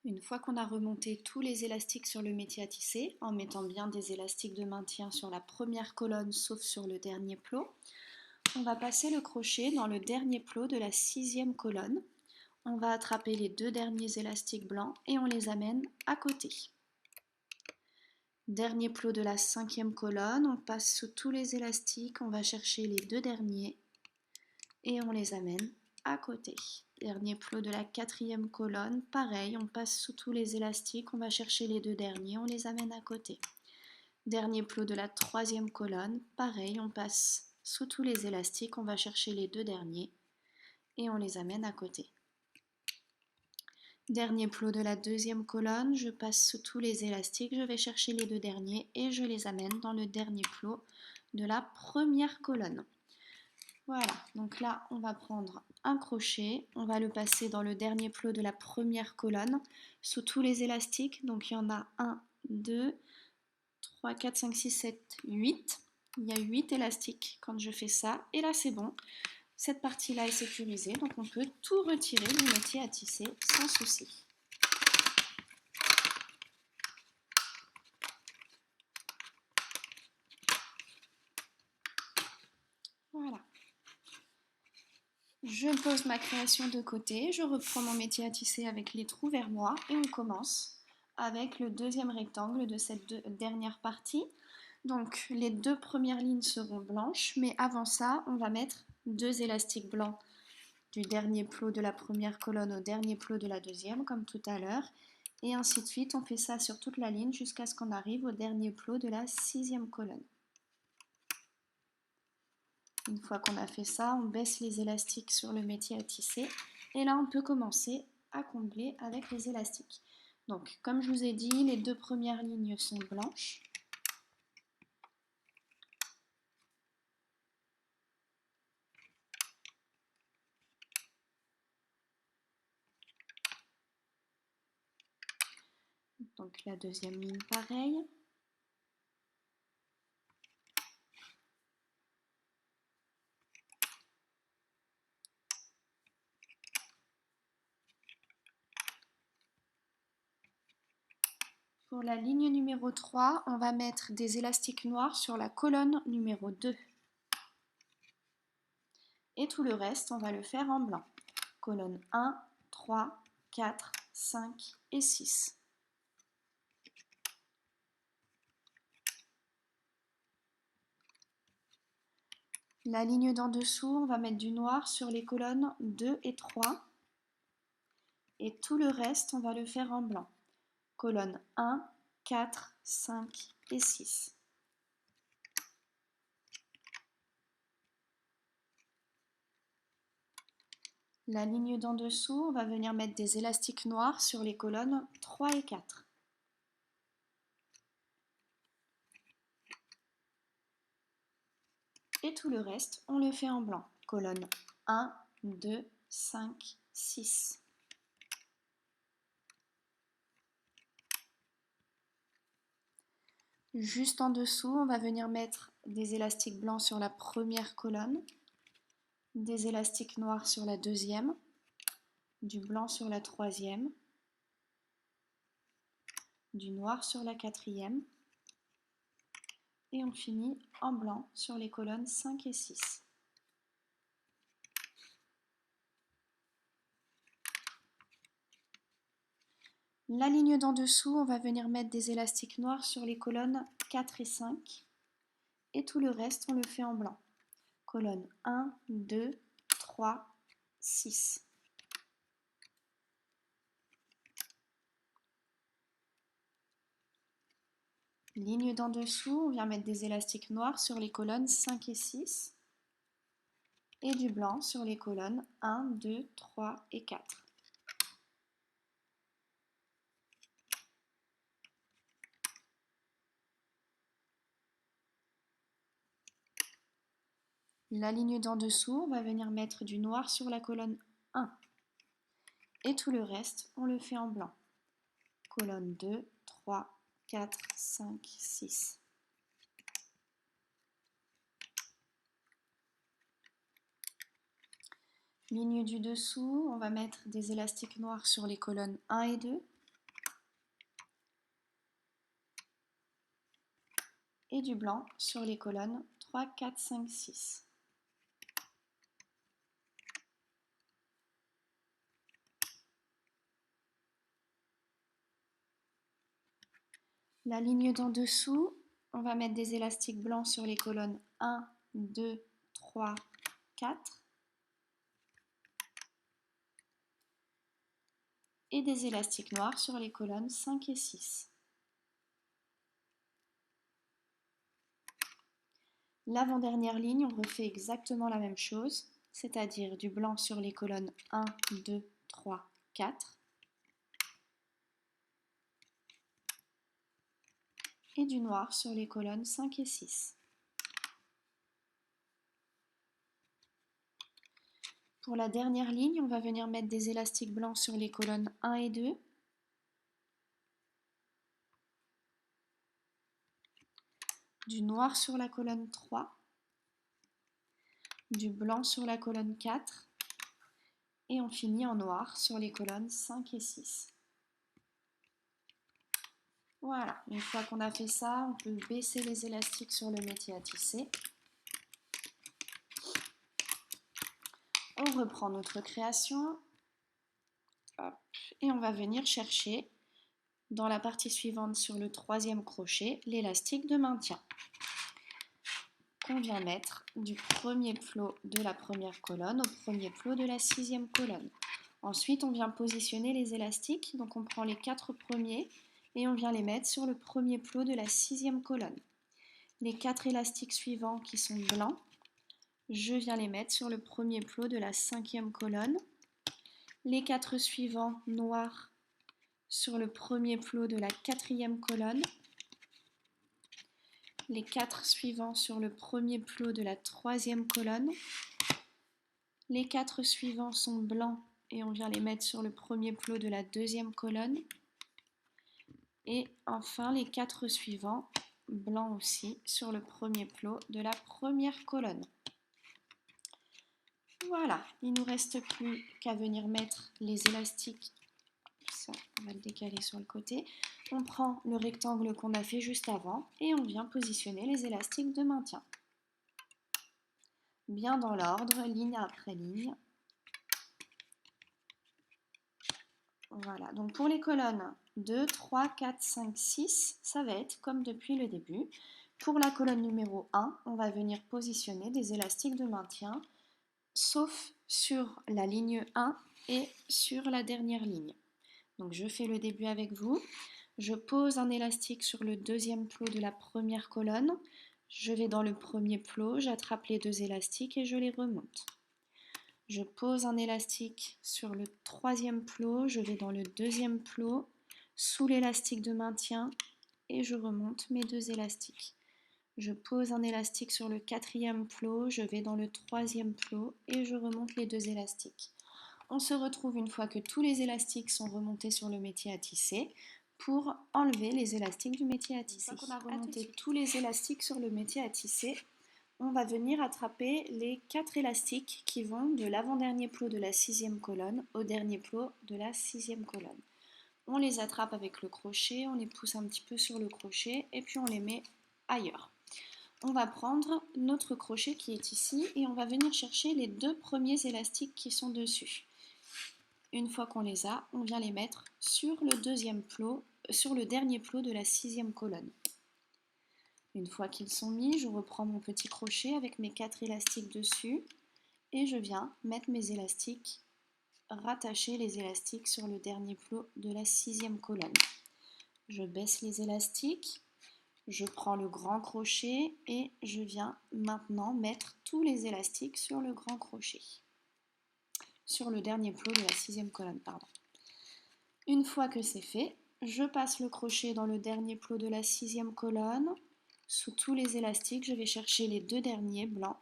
Une fois qu'on a remonté tous les élastiques sur le métier à tisser, en mettant bien des élastiques de maintien sur la première colonne sauf sur le dernier plot, on va passer le crochet dans le dernier plot de la 6e colonne. On va attraper les 2 derniers élastiques blancs et on les amène à côté. Dernier plot de la 5e colonne, on passe sous tous les élastiques, on va chercher les 2 derniers et on les amène à côté. Dernier plot de la 4e colonne, pareil, on passe sous tous les élastiques, on va chercher les 2 derniers, on les amène à côté. Dernier plot de la 3e colonne, pareil, on passe sous tous les élastiques, on va chercher les 2 derniers et on les amène à côté. Dernier plot de la 2e colonne, je passe sous tous les élastiques, je vais chercher les 2 derniers et je les amène dans le dernier plot de la 1re colonne. Voilà, donc là on va prendre un crochet, on va le passer dans le dernier plot de la 1re colonne, sous tous les élastiques, donc il y en a 1, 2, 3, 4, 5, 6, 7, 8. Il y a 8 élastiques quand je fais ça, et là c'est bon. Cette partie-là est sécurisée, donc on peut tout retirer du métier à tisser sans souci. Voilà. Je pose ma création de côté, je reprends mon métier à tisser avec les trous vers moi et on commence avec le deuxième rectangle de cette dernière partie. Donc les 2 premières lignes seront blanches, mais avant ça, on va mettre 2 élastiques blancs du dernier plot de la 1re colonne au dernier plot de la 2e, comme tout à l'heure. Et ainsi de suite, on fait ça sur toute la ligne jusqu'à ce qu'on arrive au dernier plot de la 6e colonne. Une fois qu'on a fait ça, on baisse les élastiques sur le métier à tisser. Et là, on peut commencer à combler avec les élastiques. Donc, comme je vous ai dit, les 2 premières lignes sont blanches. Donc la 2e ligne, pareil. Pour la ligne numéro 3, on va mettre des élastiques noirs sur la colonne numéro 2. Et tout le reste, on va le faire en blanc. Colonne 1, 3, 4, 5 et 6. La ligne d'en dessous, on va mettre du noir sur les colonnes 2 et 3. Et tout le reste, on va le faire en blanc. Colonne 1, 4, 5 et 6. La ligne d'en dessous, on va venir mettre des élastiques noirs sur les colonnes 3 et 4. Et tout le reste, on le fait en blanc. Colonne 1, 2, 5, 6. Juste en dessous, on va venir mettre des élastiques blancs sur la 1re colonne, des élastiques noirs sur la 2e, du blanc sur la 3e, du noir sur la 4e, et on finit en blanc sur les colonnes 5 et 6. La ligne d'en dessous, on va venir mettre des élastiques noirs sur les colonnes 4 et 5, et tout le reste, on le fait en blanc. Colonne 1, 2, 3, 6. Ligne d'en dessous, on vient mettre des élastiques noirs sur les colonnes 5 et 6 et du blanc sur les colonnes 1, 2, 3 et 4. La ligne d'en dessous, on va venir mettre du noir sur la colonne 1 et tout le reste, on le fait en blanc. Colonne 2, 3, 4, 5, 6. Ligne du dessous, on va mettre des élastiques noirs sur les colonnes 1 et 2 et du blanc sur les colonnes 3, 4, 5, 6. La ligne d'en dessous, on va mettre des élastiques blancs sur les colonnes 1, 2, 3, 4 et des élastiques noirs sur les colonnes 5 et 6. L'avant-dernière ligne, on refait exactement la même chose, c'est-à-dire du blanc sur les colonnes 1, 2, 3, 4 et du noir sur les colonnes 5 et 6. Pour la dernière ligne, on va venir mettre des élastiques blancs sur les colonnes 1 et 2, du noir sur la colonne 3, du blanc sur la colonne 4 et on finit en noir sur les colonnes 5 et 6. Voilà, une fois qu'on a fait ça, on peut baisser les élastiques sur le métier à tisser. On reprend notre création. Hop, et on va venir chercher dans la partie suivante sur le troisième crochet l'élastique de maintien qu'on vient mettre du premier plot de la première colonne au premier plot de la sixième colonne. Ensuite, on vient positionner les élastiques, donc on prend les 4 premiers et on vient les mettre sur le premier plot de la sixième colonne. Les 4 élastiques suivants qui sont blancs, je viens les mettre sur le premier plot de la cinquième colonne. Les 4 suivants noirs sur le premier plot de la quatrième colonne. Les 4 suivants sur le premier plot de la troisième colonne. Les 4 suivants sont blancs et on vient les mettre sur le premier plot de la deuxième colonne. Et enfin les 4 suivants, blancs aussi, sur le premier plot de la première colonne. Voilà, il ne nous reste plus qu'à venir mettre les élastiques. Ça, on va le décaler sur le côté. On prend le rectangle qu'on a fait juste avant et on vient positionner les élastiques de maintien. Bien dans l'ordre, ligne après ligne. Voilà, donc pour les colonnes 2, 3, 4, 5, 6, ça va être comme depuis le début. Pour la colonne numéro 1, on va venir positionner des élastiques de maintien, sauf sur la ligne 1 et sur la dernière ligne. Donc je fais le début avec vous. Je pose un élastique sur le deuxième plot de la première colonne. Je vais dans le premier plot, j'attrape les 2 élastiques et je les remonte. Je pose un élastique sur le troisième plot, je vais dans le deuxième plot, sous l'élastique de maintien et je remonte mes 2 élastiques. Je pose un élastique sur le quatrième plot, je vais dans le troisième plot et je remonte les 2 élastiques. On se retrouve une fois que tous les élastiques sont remontés sur le métier à tisser pour enlever les élastiques du métier à tisser. Une fois qu'on a remonté tous les élastiques sur le métier à tisser, on va venir attraper les 4 élastiques qui vont de l'avant-dernier plot de la sixième colonne au dernier plot de la sixième colonne. On les attrape avec le crochet, on les pousse un petit peu sur le crochet et puis on les met ailleurs. On va prendre notre crochet qui est ici et on va venir chercher les 2 premiers élastiques qui sont dessus. Une fois qu'on les a, on vient les mettre sur le deuxième plot, sur le dernier plot de la sixième colonne. Une fois qu'ils sont mis, je reprends mon petit crochet avec mes 4 élastiques dessus et je viens mettre mes élastiques, rattacher les élastiques sur le dernier plot de la sixième colonne. Je baisse les élastiques, je prends le grand crochet et je viens maintenant mettre tous les élastiques sur le grand crochet. Sur le dernier plot de la sixième colonne, pardon. Une fois que c'est fait, je passe le crochet dans le dernier plot de la sixième colonne. Sous tous les élastiques, je vais chercher les 2 derniers blancs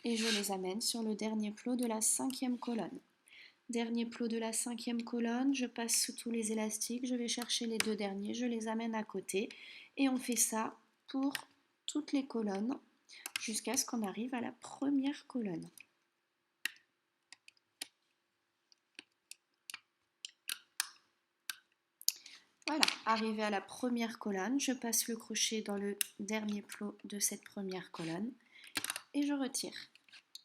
et je les amène sur le dernier plot de la cinquième colonne. Dernier plot de la cinquième colonne, je passe sous tous les élastiques, je vais chercher les 2 derniers, je les amène à côté et on fait ça pour toutes les colonnes jusqu'à ce qu'on arrive à la première colonne. Voilà, arrivé à la première colonne, je passe le crochet dans le dernier plot de cette première colonne et je retire.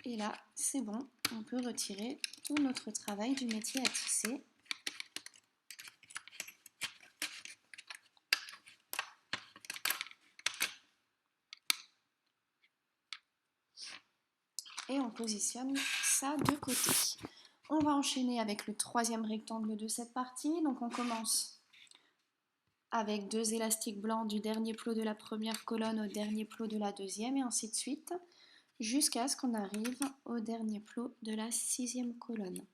Et là, c'est bon, on peut retirer tout notre travail du métier à tisser. Et on positionne ça de côté. On va enchaîner avec le troisième rectangle de cette partie. Donc on commence avec 2 élastiques blancs du dernier plot de la première colonne au dernier plot de la deuxième et ainsi de suite, jusqu'à ce qu'on arrive au dernier plot de la 6e colonne.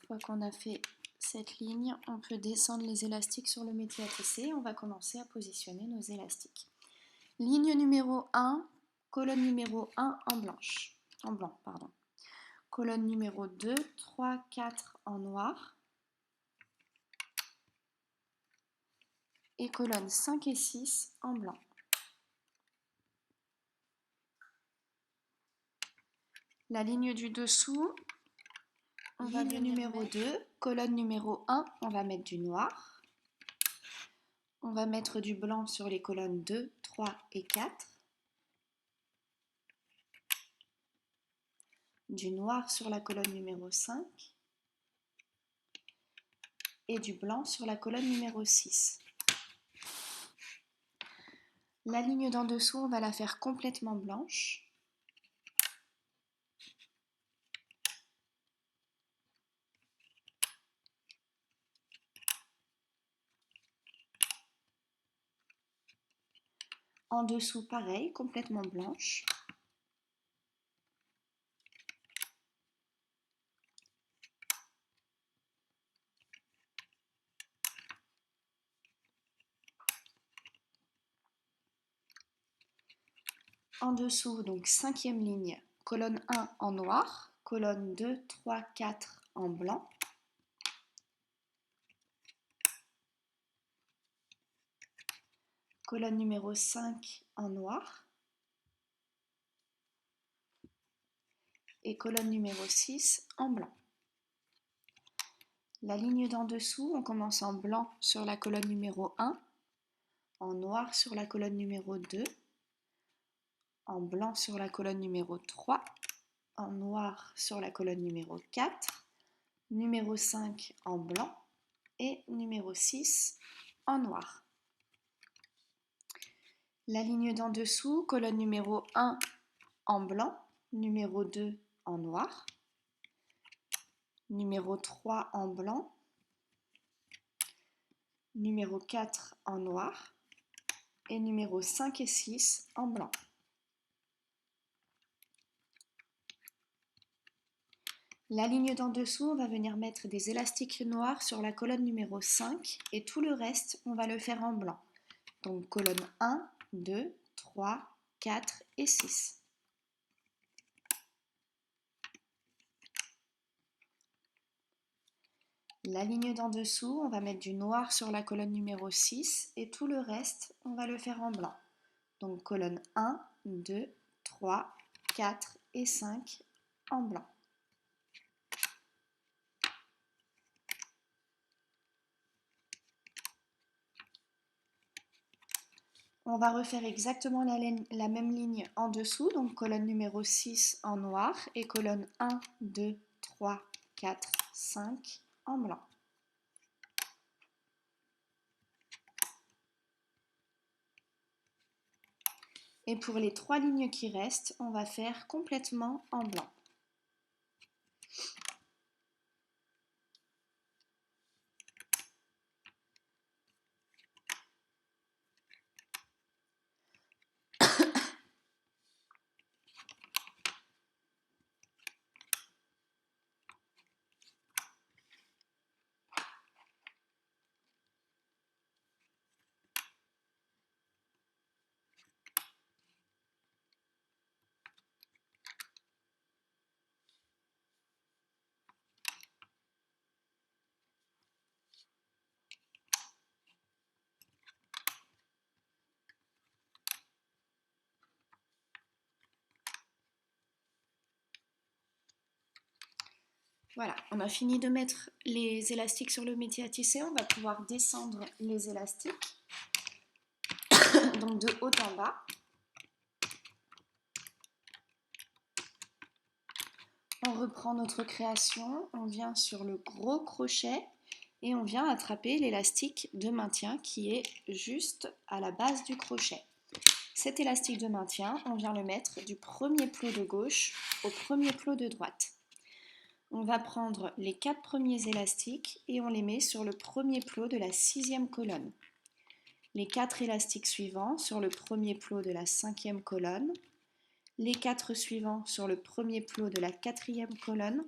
Une fois qu'on a fait cette ligne, on peut descendre les élastiques sur le métier à tisser. On va commencer à positionner nos élastiques. Ligne numéro 1, colonne numéro 1 en blanche. En blanc, pardon. Colonne numéro 2, 3, 4 en noir. Et colonnes 5 et 6 en blanc. La ligne du dessous, on va venir numéro 2, colonne numéro 1, on va mettre du noir. On va mettre du blanc sur les colonnes 2, 3 et 4. Du noir sur la colonne numéro 5. Et du blanc sur la colonne numéro 6. La ligne d'en dessous, on va la faire complètement blanche. En dessous, pareil, complètement blanche. En dessous, donc 5e ligne, colonne 1 en noir, colonne 2, 3, 4 en blanc. Colonne numéro 5 en noir. Et colonne numéro 6 en blanc. La ligne d'en dessous, on commence en blanc sur la colonne numéro 1, en noir sur la colonne numéro 2, en blanc sur la colonne numéro 3, en noir sur la colonne numéro 4, numéro 5 en blanc et numéro 6 en noir. La ligne d'en dessous, colonne numéro 1 en blanc, numéro 2 en noir, numéro 3 en blanc, numéro 4 en noir et numéro 5 et 6 en blanc. La ligne d'en dessous, on va venir mettre des élastiques noirs sur la colonne numéro 5 et tout le reste, on va le faire en blanc. Donc colonne 1, 2, 3, 4 et 6. La ligne d'en dessous, on va mettre du noir sur la colonne numéro 6 et tout le reste, on va le faire en blanc. Donc colonne 1, 2, 3, 4 et 5 en blanc. On va refaire exactement la même ligne en dessous, donc colonne numéro 6 en noir et colonne 1, 2, 3, 4, 5 en blanc. Et pour les 3 lignes qui restent, on va faire complètement en blanc. Voilà, on a fini de mettre les élastiques sur le métier à tisser. On va pouvoir descendre les élastiques, donc de haut en bas. On reprend notre création, on vient sur le gros crochet et on vient attraper l'élastique de maintien qui est juste à la base du crochet. Cet élastique de maintien, on vient le mettre du premier plot de gauche au premier plot de droite. On va prendre les 4 premiers élastiques et on les met sur le premier plot de la 6e colonne. Les 4 élastiques suivants sur le premier plot de la 5e colonne. Les 4 suivants sur le premier plot de la 4e colonne.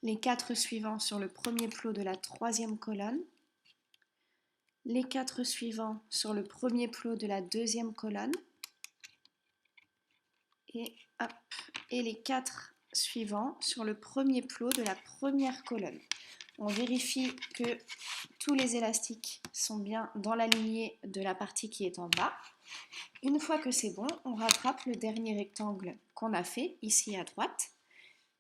Les 4 suivants sur le premier plot de la 3e colonne. Les 4 suivants sur le premier plot de la 2e colonne. Et les 4 suivants sur le premier plot de la première colonne. On vérifie que tous les élastiques sont bien dans la lignée de la partie qui est en bas. Une fois que c'est bon, on rattrape le dernier rectangle qu'on a fait ici à droite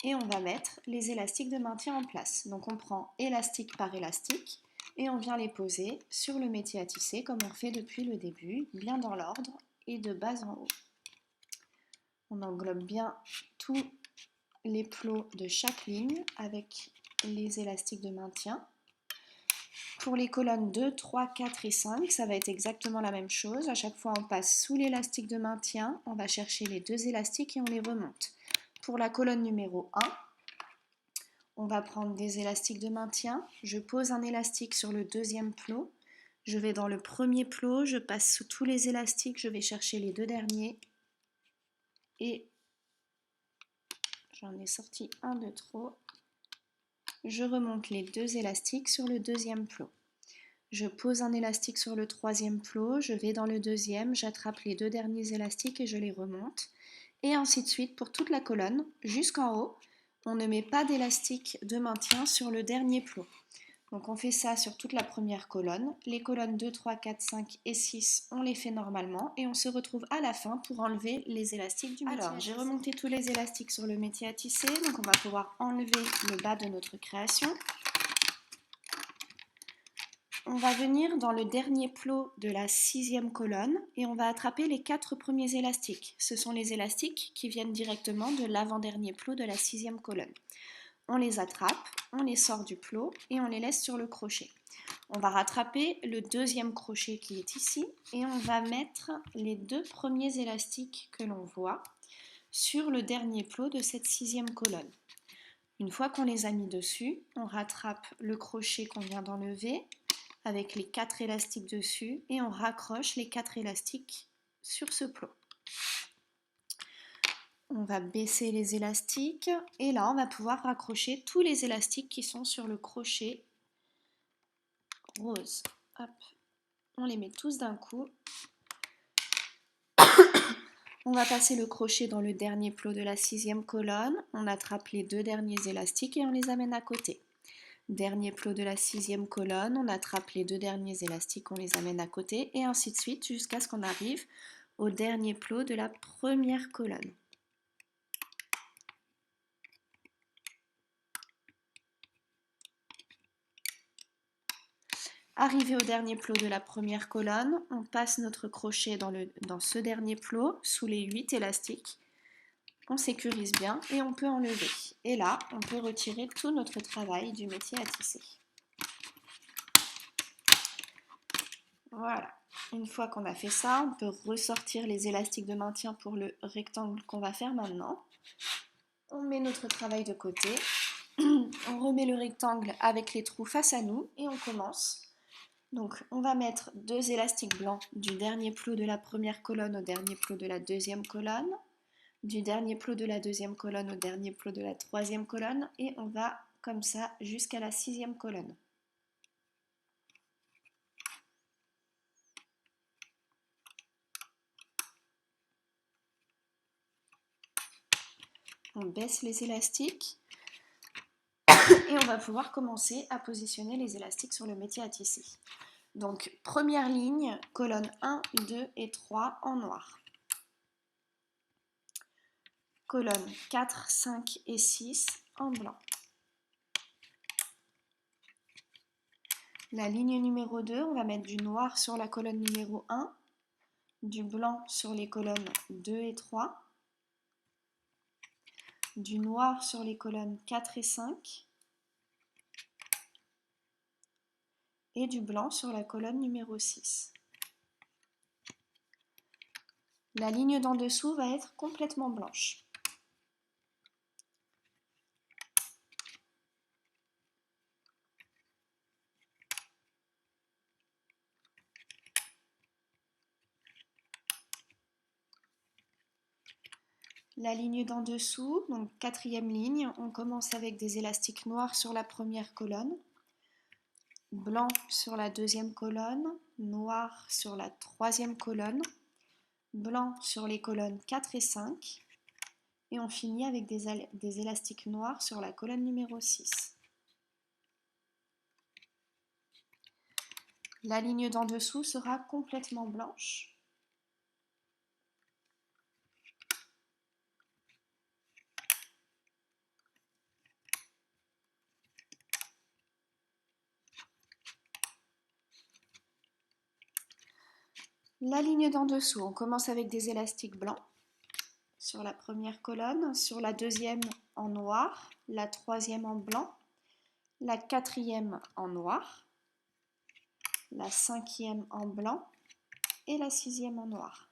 et on va mettre les élastiques de maintien en place. Donc on prend élastique par élastique et on vient les poser sur le métier à tisser comme on fait depuis le début, bien dans l'ordre et de bas en haut. On englobe bien tous les plots de chaque ligne avec les élastiques de maintien. Pour les colonnes 2, 3, 4 et 5, ça va être exactement la même chose. À chaque fois, on passe sous l'élastique de maintien, on va chercher les 2 élastiques et on les remonte. Pour la colonne numéro 1, on va prendre des élastiques de maintien. Je pose un élastique sur le 2e plot. Je vais dans le premier plot, je passe sous tous les élastiques, je vais chercher les 2 derniers. Et j'en ai sorti un de trop. Je remonte les 2 élastiques sur le 2e plot. Je pose un élastique sur le 3e plot, je vais dans le 2e, j'attrape les 2 derniers élastiques et je les remonte. Et ainsi de suite pour toute la colonne, jusqu'en haut, on ne met pas d'élastique de maintien sur le dernier plot. Donc on fait ça sur toute la première colonne. Les colonnes 2, 3, 4, 5 et 6, on les fait normalement et on se retrouve à la fin pour enlever les élastiques du métier à tisser. Alors, j'ai remonté tous les élastiques sur le métier à tisser, donc on va pouvoir enlever le bas de notre création. On va venir dans le dernier plot de la 6e colonne et on va attraper les 4 premiers élastiques. Ce sont les élastiques qui viennent directement de l'avant-dernier plot de la 6e colonne. On les attrape, on les sort du plot et on les laisse sur le crochet. On va rattraper le 2e crochet qui est ici et on va mettre les 2 premiers élastiques que l'on voit sur le dernier plot de cette 6e colonne. Une fois qu'on les a mis dessus, on rattrape le crochet qu'on vient d'enlever avec les 4 élastiques dessus et on raccroche les 4 élastiques sur ce plot. On va baisser les élastiques et là on va pouvoir raccrocher tous les élastiques qui sont sur le crochet rose. Hop. On les met tous d'un coup. On va passer le crochet dans le dernier plot de la 6e colonne, on attrape les 2 derniers élastiques et on les amène à côté. Dernier plot de la 6e colonne, on attrape les 2 derniers élastiques, on les amène à côté et ainsi de suite jusqu'à ce qu'on arrive au dernier plot de la première colonne. Arrivé au dernier plot de la première colonne, on passe notre crochet dans ce dernier plot sous les 8 élastiques. On sécurise bien et on peut enlever. Et là, on peut retirer tout notre travail du métier à tisser. Voilà. Une fois qu'on a fait ça, on peut ressortir les élastiques de maintien pour le rectangle qu'on va faire maintenant. On met notre travail de côté. On remet le rectangle avec les trous face à nous et on commence. Donc on va mettre 2 élastiques blancs du dernier plot de la première colonne au dernier plot de la 2e colonne, du dernier plot de la 2e colonne au dernier plot de la 3e colonne et on va comme ça jusqu'à la 6e colonne. On baisse les élastiques et on va pouvoir commencer à positionner les élastiques sur le métier à tisser. Donc première ligne, colonne 1, 2 et 3 en noir. Colonnes 4, 5 et 6 en blanc. La ligne numéro 2, on va mettre du noir sur la colonne numéro 1, du blanc sur les colonnes 2 et 3, du noir sur les colonnes 4 et 5, et du blanc sur la colonne numéro 6. La ligne d'en dessous va être complètement blanche. La ligne d'en dessous, donc quatrième ligne, on commence avec des élastiques noirs sur la première colonne, blanc sur la deuxième colonne, noir sur la troisième colonne, blanc sur les colonnes 4 et 5, et on finit avec des élastiques noirs sur la colonne numéro 6. La ligne d'en dessous sera complètement blanche. La ligne d'en dessous, on commence avec des élastiques blancs sur la première colonne, sur la deuxième en noir, la troisième en blanc, la quatrième en noir, la cinquième en blanc et la sixième en noir.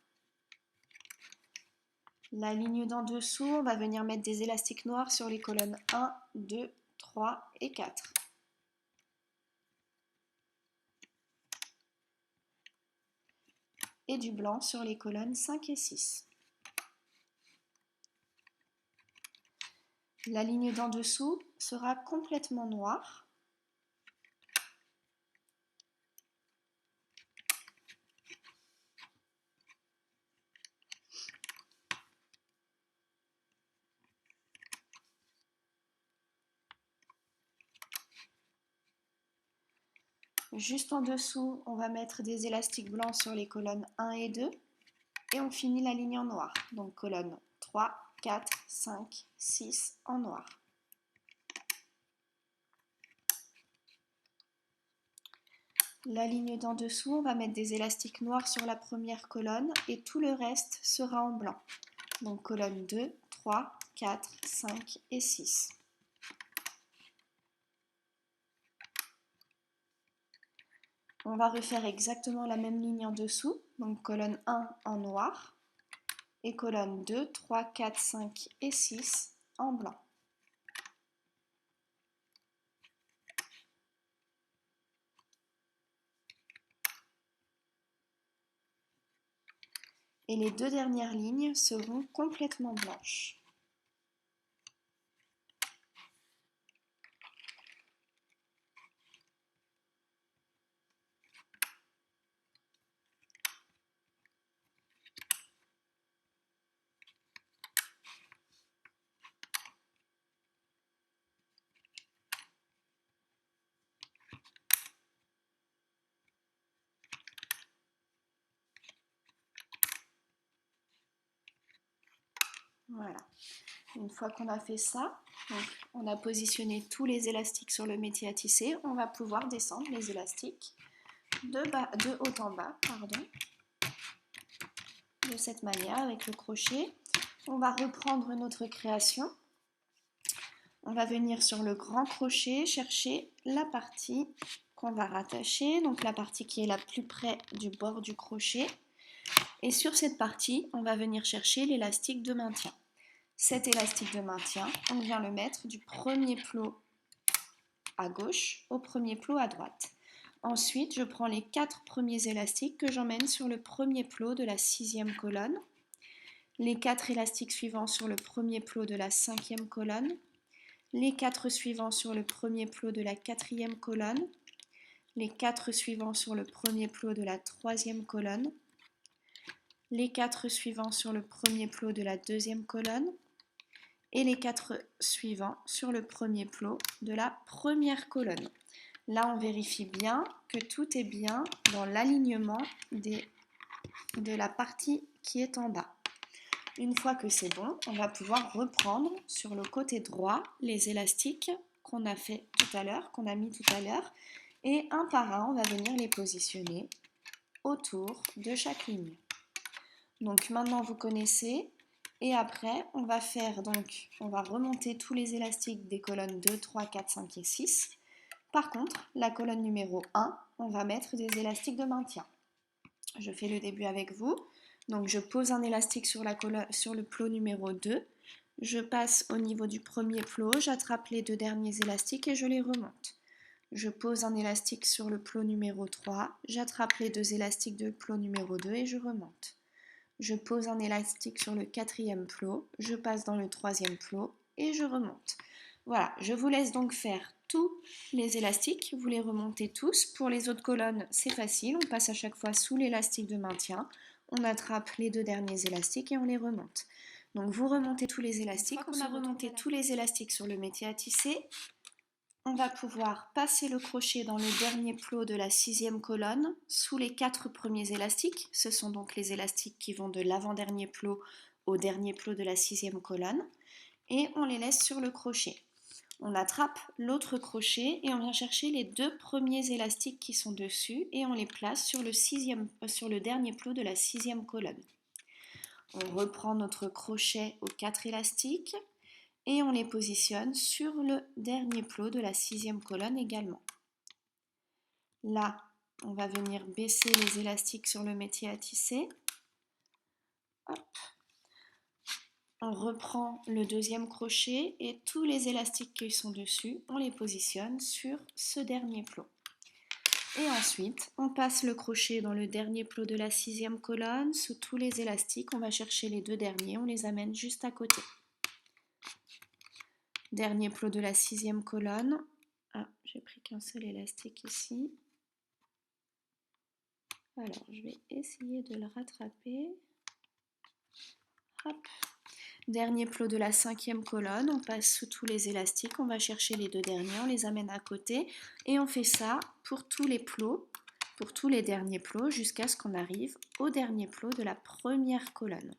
La ligne d'en dessous, on va venir mettre des élastiques noirs sur les colonnes 1, 2, 3 et 4. Et du blanc sur les colonnes 5 et 6. La ligne d'en dessous sera complètement noire. Juste en dessous, on va mettre des élastiques blancs sur les colonnes 1 et 2 et on finit la ligne en noir. Donc colonnes 3, 4, 5, 6 en noir. La ligne d'en dessous, on va mettre des élastiques noirs sur la première colonne et tout le reste sera en blanc. Donc colonnes 2, 3, 4, 5 et 6. On va refaire exactement la même ligne en dessous, donc colonne 1 en noir et colonne 2, 3, 4, 5 et 6 en blanc. Et les deux dernières lignes seront complètement blanches. Voilà. Une fois qu'on a fait ça, donc on a positionné tous les élastiques sur le métier à tisser, on va pouvoir descendre les élastiques de haut en bas, de cette manière avec le crochet. On va reprendre notre création. On va venir sur le grand crochet chercher la partie qu'on va rattacher, donc la partie qui est la plus près du bord du crochet. Et sur cette partie, on va venir chercher l'élastique de maintien. Cet élastique de maintien, on vient le mettre du premier plot à gauche au premier plot à droite. Ensuite, je prends les 4 premiers élastiques que j'emmène sur le premier plot de la 6e colonne, les 4 élastiques suivants sur le premier plot de la 5e colonne, les 4 suivants sur le premier plot de la 4e colonne, les 4 suivants sur le premier plot de la 3e colonne, les 4 suivants sur le premier plot de la 2e colonne, et les 4 suivants sur le premier plot de la première colonne. Là, on vérifie bien que tout est bien dans l'alignement de la partie qui est en bas. Une fois que c'est bon, on va pouvoir reprendre sur le côté droit les élastiques qu'on a fait tout à l'heure, qu'on a mis tout à l'heure, et un par un, on va venir les positionner autour de chaque ligne. Donc maintenant vous connaissez, et après on va remonter tous les élastiques des colonnes 2, 3, 4, 5 et 6. Par contre, la colonne numéro 1, on va mettre des élastiques de maintien. Je fais le début avec vous. Donc je pose un élastique sur le plot numéro 2. Je passe au niveau du premier plot, j'attrape les deux derniers élastiques et je les remonte. Je pose un élastique sur le plot numéro 3, j'attrape les deux élastiques du plot numéro 2 et je remonte. Je pose un élastique sur le quatrième plot, je passe dans le troisième plot et je remonte. Voilà, je vous laisse donc faire tous les élastiques, vous les remontez tous. Pour les autres colonnes, c'est facile, on passe à chaque fois sous l'élastique de maintien, on attrape les deux derniers élastiques et on les remonte. Donc vous remontez tous les élastiques, on a remonté tous les élastiques sur le métier à tisser. On va pouvoir passer le crochet dans le dernier plot de la sixième colonne sous les 4 premiers élastiques. Ce sont donc les élastiques qui vont de l'avant-dernier plot au dernier plot de la sixième colonne. Et on les laisse sur le crochet. On attrape l'autre crochet et on vient chercher les 2 premiers élastiques qui sont dessus et on les place sur le dernier plot de la sixième colonne. On reprend notre crochet aux 4 élastiques et on les positionne sur le dernier plot de la sixième colonne également. Là, on va venir baisser les élastiques sur le métier à tisser. Hop. On reprend le deuxième crochet et tous les élastiques qui sont dessus, on les positionne sur ce dernier plot. Et ensuite, on passe le crochet dans le dernier plot de la sixième colonne, sous tous les élastiques, on va chercher les deux derniers, on les amène juste à côté. Dernier plot de la sixième colonne. Ah, j'ai pris qu'un seul élastique ici. Alors, je vais essayer de le rattraper. Hop. Dernier plot de la cinquième colonne, on passe sous tous les élastiques, on va chercher les deux derniers, on les amène à côté et on fait ça pour tous les plots, pour tous les derniers plots jusqu'à ce qu'on arrive au dernier plot de la première colonne.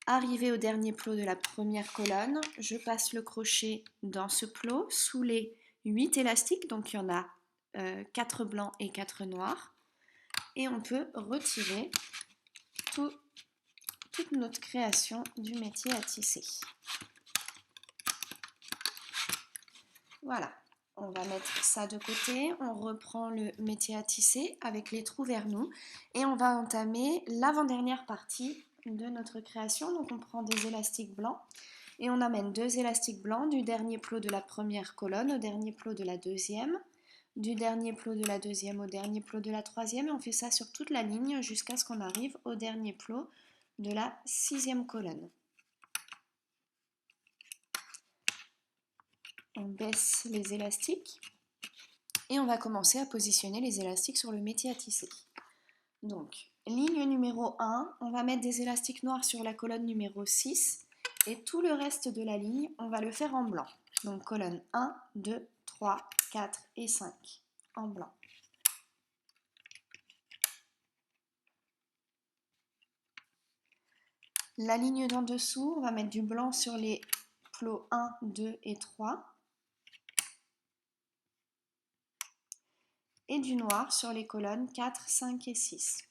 Arrivé au dernier plot de la première colonne, je passe le crochet dans ce plot sous les 8 élastiques, donc il y en a 4 blancs et 4 noirs, et on peut retirer toute notre création du métier à tisser. Voilà, on va mettre ça de côté, on reprend le métier à tisser avec les trous vers nous et on va entamer l'avant-dernière partie de notre création. Donc on prend des élastiques blancs et on amène 2 élastiques blancs du dernier plot de la première colonne au dernier plot de la deuxième, du dernier plot de la deuxième au dernier plot de la troisième, et on fait ça sur toute la ligne jusqu'à ce qu'on arrive au dernier plot de la sixième colonne. On baisse les élastiques et on va commencer à positionner les élastiques sur le métier à tisser. Donc, ligne numéro 1, on va mettre des élastiques noirs sur la colonne numéro 6 et tout le reste de la ligne, on va le faire en blanc. Donc, colonne 1, 2, 3, 4 et 5 en blanc. La ligne d'en dessous, on va mettre du blanc sur les plots 1, 2 et 3 et du noir sur les colonnes 4, 5 et 6.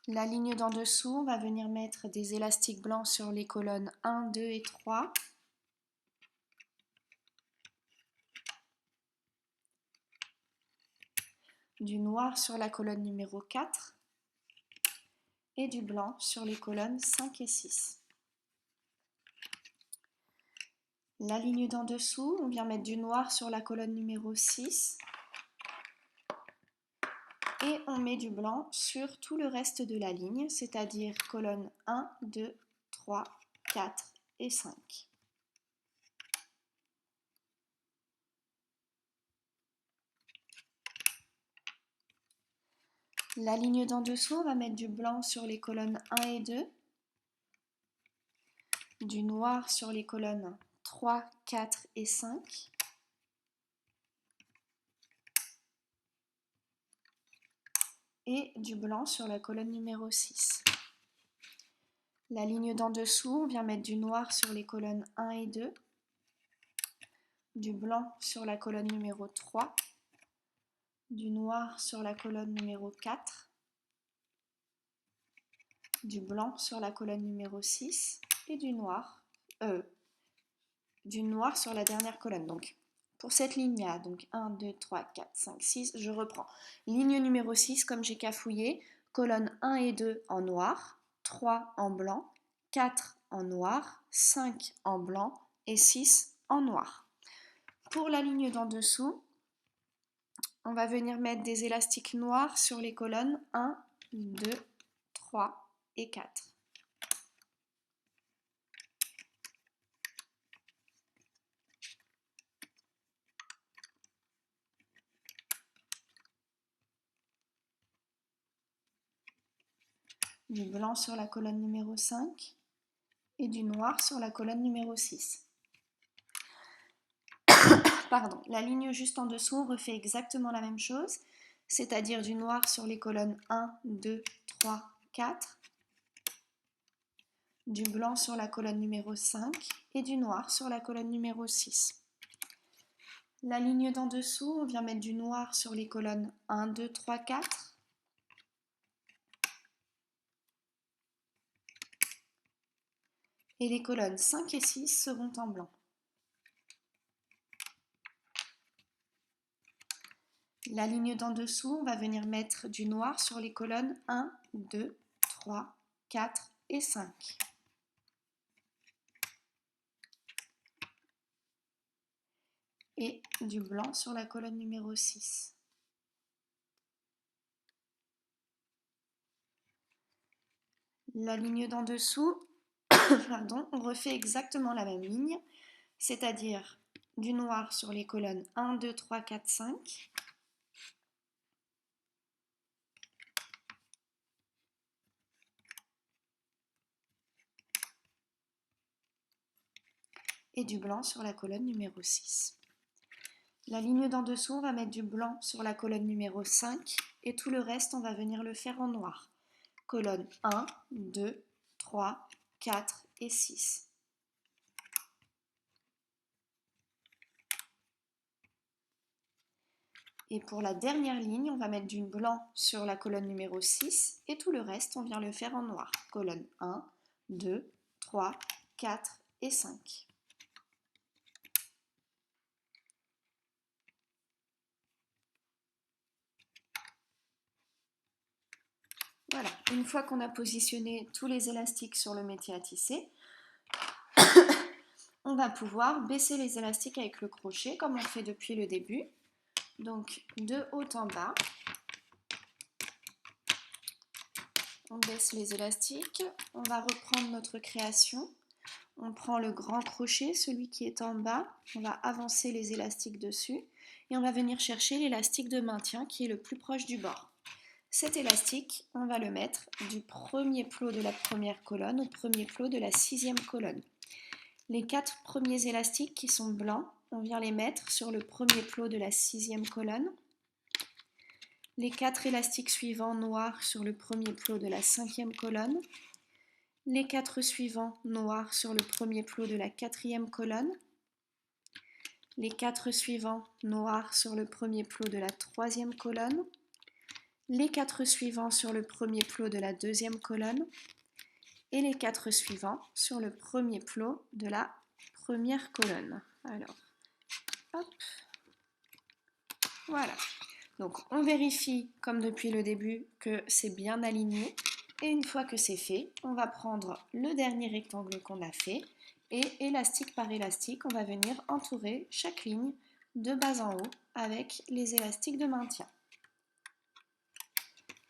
La ligne d'en dessous, on va venir mettre des élastiques blancs sur les colonnes 1, 2 et 3. Du noir sur la colonne numéro 4 et du blanc sur les colonnes 5 et 6. La ligne d'en dessous, on vient mettre du noir sur la colonne numéro 6 et on met du blanc sur tout le reste de la ligne, c'est-à-dire colonnes 1, 2, 3, 4 et 5. La ligne d'en dessous, on va mettre du blanc sur les colonnes 1 et 2, du noir sur les colonnes 3, 4 et 5 et du blanc sur la colonne numéro 6. La ligne d'en dessous, on vient mettre du noir sur les colonnes 1 et 2, du blanc sur la colonne numéro 3, du noir sur la colonne numéro 4, du blanc sur la colonne numéro 6 et du noir sur la dernière colonne. Donc, pour cette ligne-là, donc 1, 2, 3, 4, 5, 6, je reprends. Ligne numéro 6, comme j'ai cafouillé, colonne 1 et 2 en noir, 3 en blanc, 4 en noir, 5 en blanc et 6 en noir. Pour la ligne d'en dessous, on va venir mettre des élastiques noirs sur les colonnes 1, 2, 3 et 4. Du blanc sur la colonne numéro 5 et du noir sur la colonne numéro 6. Pardon, la ligne juste en dessous, on refait exactement la même chose, c'est-à-dire du noir sur les colonnes 1, 2, 3, 4, du blanc sur la colonne numéro 5 et du noir sur la colonne numéro 6. La ligne d'en dessous, on vient mettre du noir sur les colonnes 1, 2, 3, 4, et les colonnes 5 et 6 seront en blanc. La ligne d'en dessous, on va venir mettre du noir sur les colonnes 1, 2, 3, 4 et 5. Et du blanc sur la colonne numéro 6. La ligne d'en dessous, pardon, on refait exactement la même ligne, c'est-à-dire du noir sur les colonnes 1, 2, 3, 4, 5, et du blanc sur la colonne numéro 6. La ligne d'en dessous, on va mettre du blanc sur la colonne numéro 5 et tout le reste, on va venir le faire en noir. Colonne 1, 2, 3, 4 et 6. Et pour la dernière ligne, on va mettre du blanc sur la colonne numéro 6 et tout le reste, on vient le faire en noir. Colonne 1, 2, 3, 4 et 5. Voilà, une fois qu'on a positionné tous les élastiques sur le métier à tisser, on va pouvoir baisser les élastiques avec le crochet comme on fait depuis le début. Donc de haut en bas, on baisse les élastiques, on va reprendre notre création, on prend le grand crochet, celui qui est en bas, on va avancer les élastiques dessus et on va venir chercher l'élastique de maintien qui est le plus proche du bord. Cet élastique, on va le mettre du premier plot de la première colonne au premier plot de la 6e colonne. Les 4 premiers élastiques qui sont blancs, on vient les mettre sur le premier plot de la 6e colonne. Les 4 élastiques suivants noirs sur le premier plot de la 5e colonne. Les 4 suivants noirs sur le premier plot de la 4e colonne. Les 4 suivants noirs sur le premier plot de la 3e colonne. Les 4 suivants sur le premier plot de la 2e colonne et les 4 suivants sur le premier plot de la première colonne. Alors, hop, voilà. Donc on vérifie, comme depuis le début, que c'est bien aligné. Et une fois que c'est fait, on va prendre le dernier rectangle qu'on a fait et élastique par élastique, on va venir entourer chaque ligne de bas en haut avec les élastiques de maintien.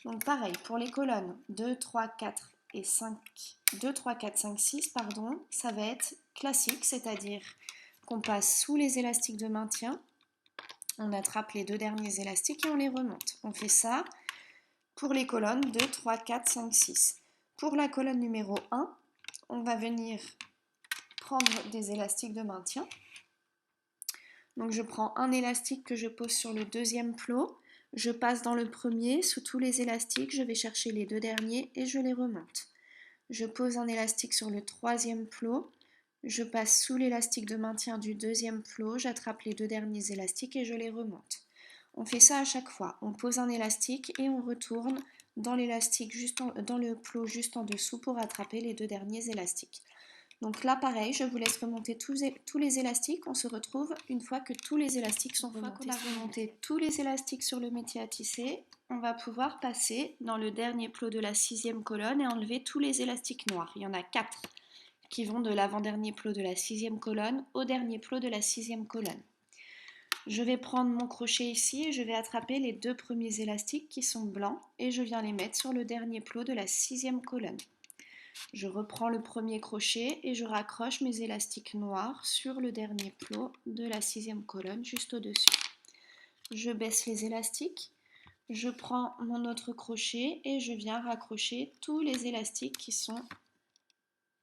Donc pareil, pour les colonnes 2, 3, 4 et 5, 2, 3, 4, 5, 6, pardon, ça va être classique, c'est-à-dire qu'on passe sous les élastiques de maintien, on attrape les 2 derniers élastiques et on les remonte. On fait ça pour les colonnes 2, 3, 4, 5, 6. Pour la colonne numéro 1, on va venir prendre des élastiques de maintien. Donc je prends un élastique que je pose sur le 2e plot. Je passe dans le premier, sous tous les élastiques, je vais chercher les 2 derniers et je les remonte. Je pose un élastique sur le 3e plot, je passe sous l'élastique de maintien du 2e plot, j'attrape les 2 derniers élastiques et je les remonte. On fait ça à chaque fois. On pose un élastique et on retourne dans l'élastique dans le plot juste en dessous pour attraper les 2 derniers élastiques. Donc là, pareil, je vous laisse remonter tous les élastiques. On se retrouve une fois que tous les élastiques sont remontés. Une fois qu'on a remonté tous les élastiques sur le métier à tisser, on va pouvoir passer dans le dernier plot de la 6e colonne et enlever tous les élastiques noirs. Il y en a 4 qui vont de l'avant-dernier plot de la 6e colonne au dernier plot de la 6e colonne. Je vais prendre mon crochet ici et je vais attraper les 2 premiers élastiques qui sont blancs et je viens les mettre sur le dernier plot de la 6e colonne. Je reprends le premier crochet et je raccroche mes élastiques noirs sur le dernier plot de la 6e colonne juste au-dessus. Je baisse les élastiques, je prends mon autre crochet et je viens raccrocher tous les élastiques qui sont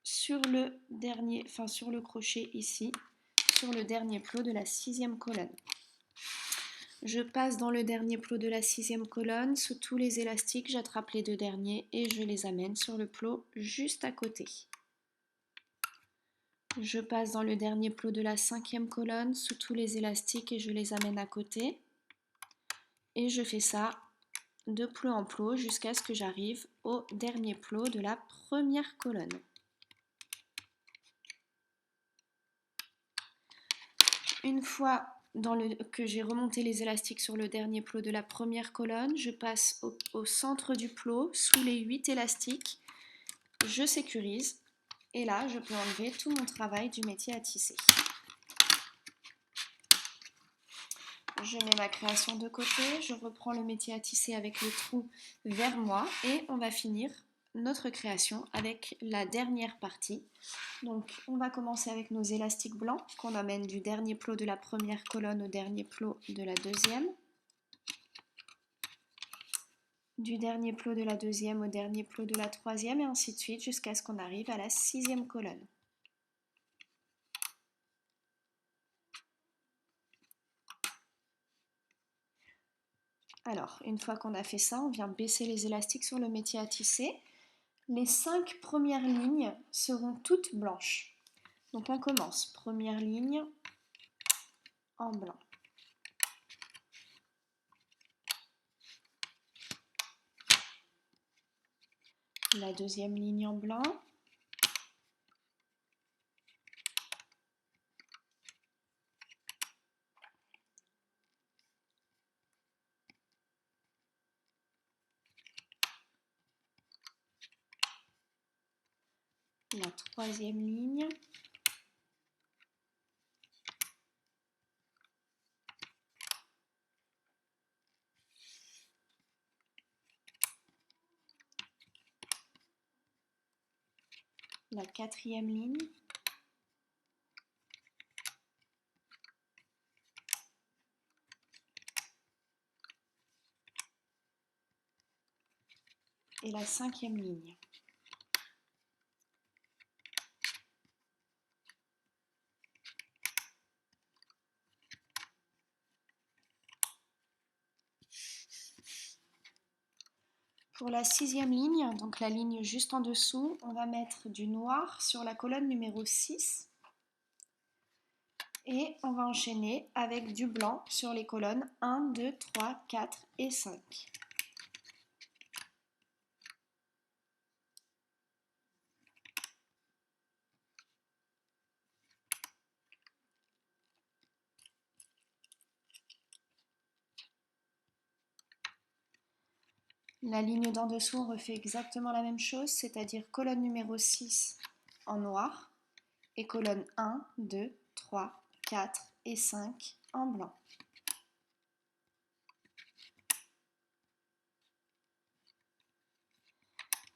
sur le crochet ici, sur le dernier plot de la 6e colonne. Je passe dans le dernier plot de la 6e colonne, sous tous les élastiques, j'attrape les 2 derniers et je les amène sur le plot juste à côté. Je passe dans le dernier plot de la 5e colonne, sous tous les élastiques et je les amène à côté. Et je fais ça de plot en plot jusqu'à ce que j'arrive au dernier plot de la première colonne. Une fois que j'ai remonté les élastiques sur le dernier plot de la première colonne, je passe au centre du plot, sous les 8 élastiques, je sécurise et là je peux enlever tout mon travail du métier à tisser. Je mets ma création de côté, je reprends le métier à tisser avec le trou vers moi et on va finir notre création avec la dernière partie. Donc on va commencer avec nos élastiques blancs qu'on amène du dernier plot de la première colonne au dernier plot de la deuxième. Du dernier plot de la deuxième au dernier plot de la troisième et ainsi de suite jusqu'à ce qu'on arrive à la 6e colonne. Alors, une fois qu'on a fait ça, on vient baisser les élastiques sur le métier à tisser. Les 5 premières lignes seront toutes blanches. Donc on commence, première ligne en blanc. La deuxième ligne en blanc. La troisième ligne. La quatrième ligne. Et la 5e ligne. Pour la 6e ligne, donc la ligne juste en dessous, on va mettre du noir sur la colonne numéro 6 et on va enchaîner avec du blanc sur les colonnes 1, 2, 3, 4 et 5. La ligne d'en dessous, on refait exactement la même chose, c'est-à-dire colonne numéro 6 en noir et colonne 1, 2, 3, 4 et 5 en blanc.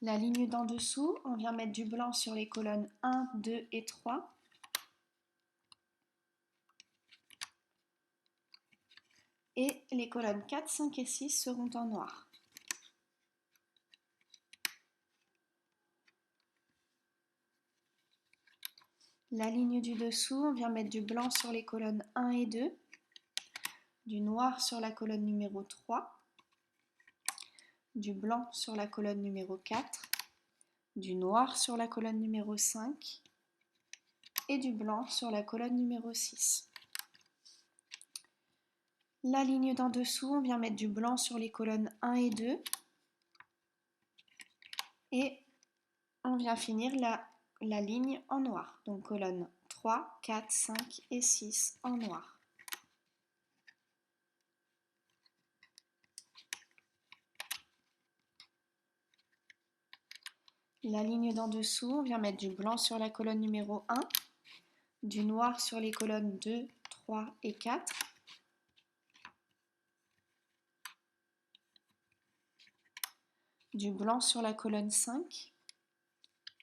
La ligne d'en dessous, on vient mettre du blanc sur les colonnes 1, 2 et 3. Et les colonnes 4, 5 et 6 seront en noir. La ligne du dessous, on vient mettre du blanc sur les colonnes 1 et 2, du noir sur la colonne numéro 3 du blanc sur la colonne numéro 4, du noir sur la colonne numéro 5 et du blanc sur la colonne numéro 6. La ligne d'en dessous, on vient mettre du blanc sur les colonnes 1 et 2 et on vient finir la ligne en noir, donc colonnes 3, 4, 5 et 6 en noir. La ligne d'en dessous, on vient mettre du blanc sur la colonne numéro 1, du noir sur les colonnes 2, 3 et 4, du blanc sur la colonne 5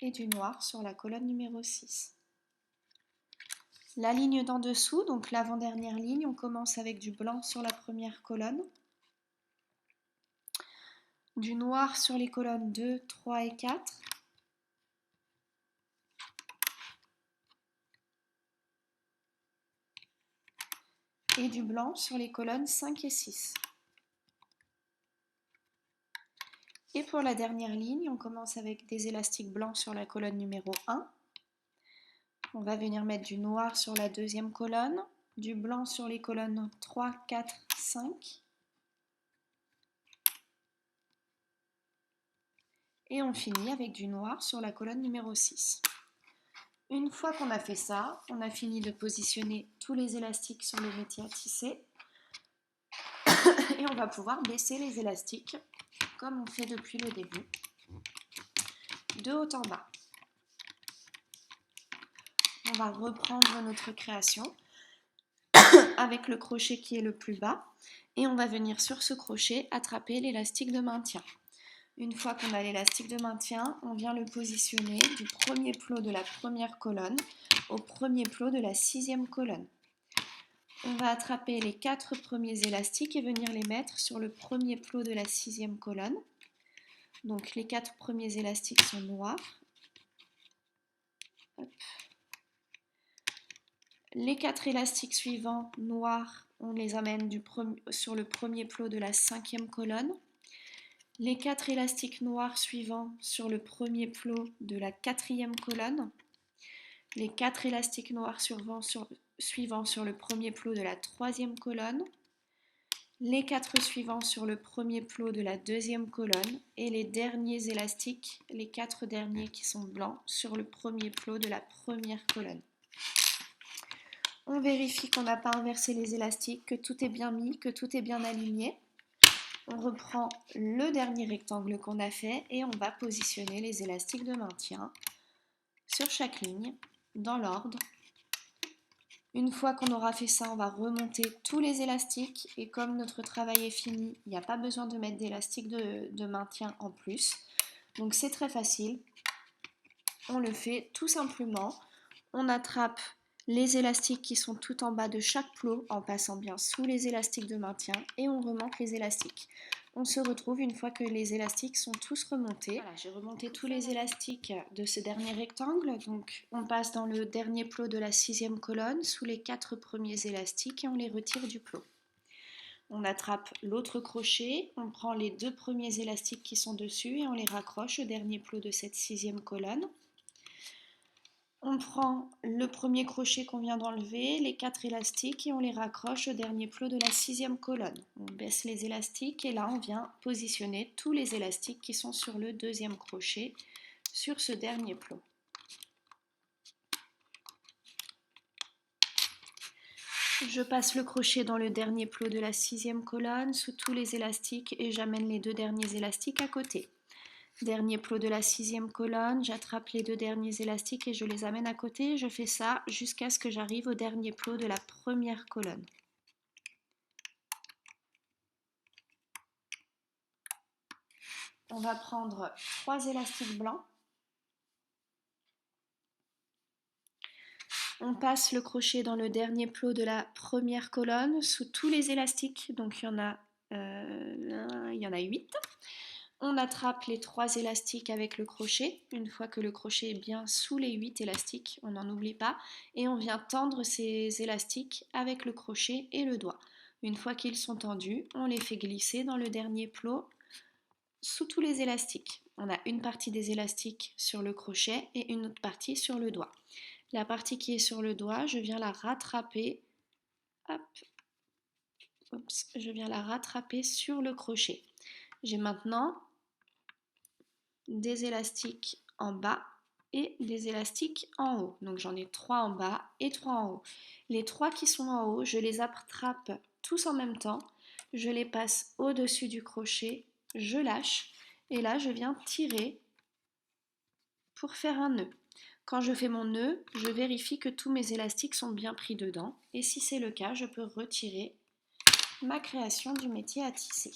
et du noir sur la colonne numéro 6. La ligne d'en dessous, donc l'avant-dernière ligne, on commence avec du blanc sur la première colonne, du noir sur les colonnes 2, 3 et 4, et du blanc sur les colonnes 5 et 6. Et pour la dernière ligne, on commence avec des élastiques blancs sur la colonne numéro 1. On va venir mettre du noir sur la deuxième colonne, du blanc sur les colonnes 3, 4, 5. Et on finit avec du noir sur la colonne numéro 6. Une fois qu'on a fait ça, on a fini de positionner tous les élastiques sur le métier à tisser. Et on va pouvoir baisser les élastiques comme on fait depuis le début, de haut en bas. On va reprendre notre création avec le crochet qui est le plus bas et on va venir sur ce crochet attraper l'élastique de maintien. Une fois qu'on a l'élastique de maintien, on vient le positionner du premier plot de la première colonne au premier plot de la sixième colonne. On va attraper les 4 premiers élastiques et venir les mettre sur le premier plot de la sixième colonne. Donc les 4 premiers élastiques sont noirs. Hop. Les 4 élastiques suivants noirs, on les amène sur le premier plot de la cinquième colonne. Les 4 élastiques noirs suivants sur le premier plot de la quatrième colonne. Les 4 élastiques noirs suivants sur le premier plot de la troisième colonne. Les 4 suivants sur le premier plot de la deuxième colonne. Et les derniers élastiques, les 4 derniers qui sont blancs, sur le premier plot de la première colonne. On vérifie qu'on n'a pas inversé les élastiques, que tout est bien mis, que tout est bien aligné. On reprend le dernier rectangle qu'on a fait et on va positionner les élastiques de maintien sur chaque ligne dans l'ordre. Une fois qu'on aura fait ça, on va remonter tous les élastiques et comme notre travail est fini, il n'y a pas besoin de mettre d'élastique de maintien en plus. Donc c'est très facile. On le fait tout simplement. On attrape les élastiques qui sont tout en bas de chaque plot en passant bien sous les élastiques de maintien et on remonte les élastiques. On se retrouve une fois que les élastiques sont tous remontés. Voilà, j'ai remonté tous les élastiques de ce dernier rectangle. Donc on passe dans le dernier plot de la sixième colonne sous les 4 premiers élastiques et on les retire du plot. On attrape l'autre crochet, on prend les 2 premiers élastiques qui sont dessus et on les raccroche au dernier plot de cette sixième colonne. On prend le premier crochet qu'on vient d'enlever, les 4 élastiques et on les raccroche au dernier plot de la sixième colonne. On baisse les élastiques et là on vient positionner tous les élastiques qui sont sur le deuxième crochet sur ce dernier plot. Je passe le crochet dans le dernier plot de la sixième colonne sous tous les élastiques et j'amène les 2 derniers élastiques à côté. Dernier plot de la sixième colonne, j'attrape les 2 derniers élastiques et je les amène à côté. Je fais ça jusqu'à ce que j'arrive au dernier plot de la première colonne. On va prendre 3 élastiques blancs. On passe le crochet dans le dernier plot de la première colonne sous tous les élastiques. Donc il y en a 8. On attrape les 3 élastiques avec le crochet. Une fois que le crochet est bien sous les 8 élastiques, on n'en oublie pas. Et on vient tendre ces élastiques avec le crochet et le doigt. Une fois qu'ils sont tendus, on les fait glisser dans le dernier plot sous tous les élastiques. On a une partie des élastiques sur le crochet et une autre partie sur le doigt. La partie qui est sur le doigt, je viens la rattraper. Hop, oups, je viens la rattraper sur le crochet. J'ai maintenant des élastiques en bas et des élastiques en haut. Donc j'en ai 3 en bas et 3 en haut. Les 3 qui sont en haut, je les attrape tous en même temps. Je les passe au-dessus du crochet, je lâche et là je viens tirer pour faire un nœud. Quand je fais mon nœud, je vérifie que tous mes élastiques sont bien pris dedans et si c'est le cas, je peux retirer ma création du métier à tisser.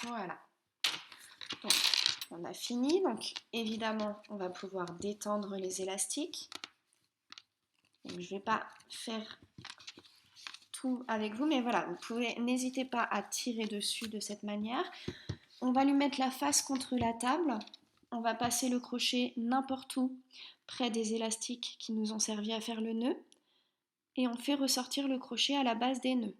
Voilà. Donc, on a fini. Donc, évidemment, on va pouvoir détendre les élastiques. Donc, je ne vais pas faire tout avec vous, mais voilà, vous pouvez, n'hésitez pas à tirer dessus de cette manière. On va lui mettre la face contre la table. On va passer le crochet n'importe où, près des élastiques qui nous ont servi à faire le nœud. Et on fait ressortir le crochet à la base des nœuds.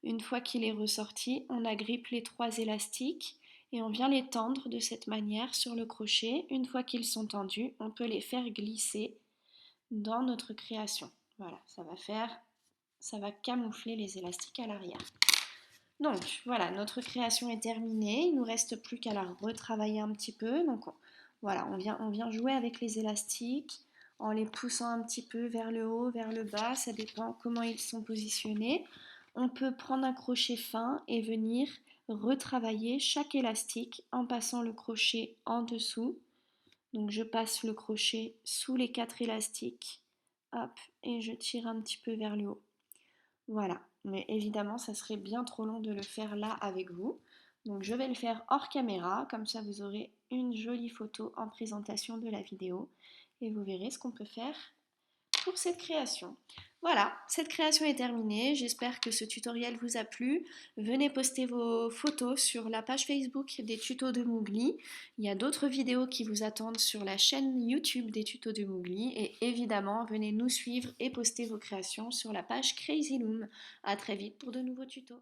Une fois qu'il est ressorti, on agrippe les 3 élastiques et on vient les tendre de cette manière sur le crochet. Une fois qu'ils sont tendus, on peut les faire glisser dans notre création. Voilà, ça va camoufler les élastiques à l'arrière. Donc voilà, notre création est terminée. Il ne nous reste plus qu'à la retravailler un petit peu. Donc voilà, on vient jouer avec les élastiques en les poussant un petit peu vers le haut, vers le bas. Ça dépend comment ils sont positionnés. On peut prendre un crochet fin et venir retravailler chaque élastique en passant le crochet en dessous. Donc je passe le crochet sous les 4 élastiques, hop, et je tire un petit peu vers le haut. Voilà, mais évidemment, ça serait bien trop long de le faire là avec vous. Donc je vais le faire hors caméra, comme ça vous aurez une jolie photo en présentation de la vidéo et vous verrez ce qu'on peut faire pour cette création. Voilà, cette création est terminée. J'espère que ce tutoriel vous a plu. Venez poster vos photos sur la page Facebook des tutos de Moogly. Il y a d'autres vidéos qui vous attendent sur la chaîne YouTube des tutos de Moogly. Et évidemment, venez nous suivre et poster vos créations sur la page Crazy Loom. À très vite pour de nouveaux tutos.